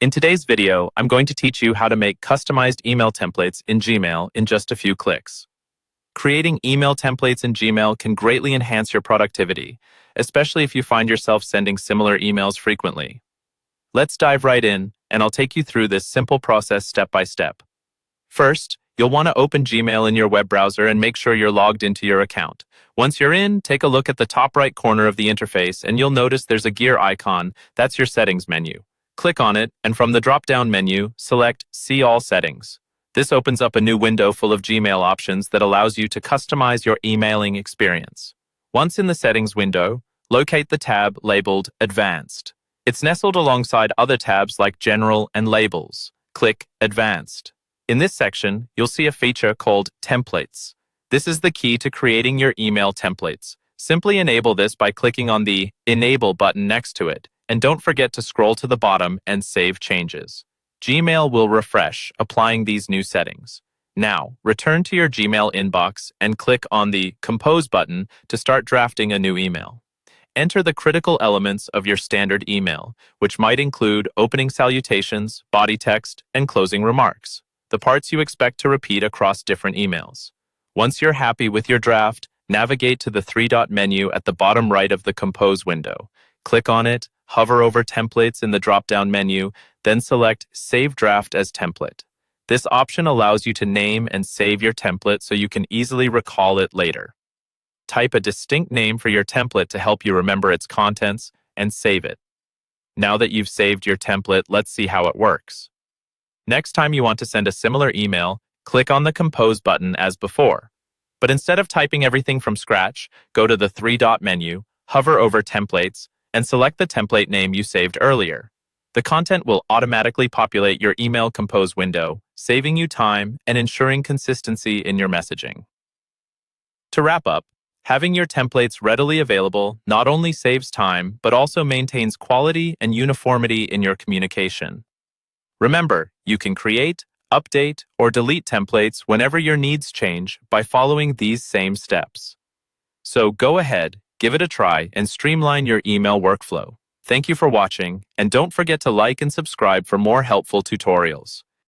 In today's video, I'm going to teach you how to make customized email templates in Gmail in just a few clicks. Creating email templates in Gmail can greatly enhance your productivity, especially if you find yourself sending similar emails frequently. Let's dive right in, and I'll take you through this simple process step by step. First, you'll want to open Gmail in your web browser and make sure you're logged into your account. Once you're in, take a look at the top right corner of the interface and you'll notice there's a gear icon. That's your settings menu. Click on it, and from the drop-down menu, select See All Settings. This opens up a new window full of Gmail options that allows you to customize your emailing experience. Once in the settings window, locate the tab labeled Advanced. It's nestled alongside other tabs like General and Labels. Click Advanced. In this section, you'll see a feature called Templates. This is the key to creating your email templates. Simply enable this by clicking on the Enable button next to it, and don't forget to scroll to the bottom and save changes. Gmail will refresh, applying these new settings. Now, return to your Gmail inbox and click on the Compose button to start drafting a new email. Enter the critical elements of your standard email, which might include opening salutations, body text, and closing remarks, the parts you expect to repeat across different emails. Once you're happy with your draft, navigate to the three-dot menu at the bottom right of the Compose window. Click on it, hover over Templates in the drop-down menu, then select Save Draft as Template. This option allows you to name and save your template so you can easily recall it later. Type a distinct name for your template to help you remember its contents and save it. Now that you've saved your template, let's see how it works. Next time you want to send a similar email, click on the Compose button as before. But instead of typing everything from scratch, go to the three-dot menu, hover over Templates, and select the template name you saved earlier. The content will automatically populate your email Compose window, saving you time and ensuring consistency in your messaging. To wrap up, having your templates readily available not only saves time, but also maintains quality and uniformity in your communication. Remember, you can create, update, or delete templates whenever your needs change by following these same steps. So go ahead, give it a try, and streamline your email workflow. Thank you for watching, and don't forget to like and subscribe for more helpful tutorials.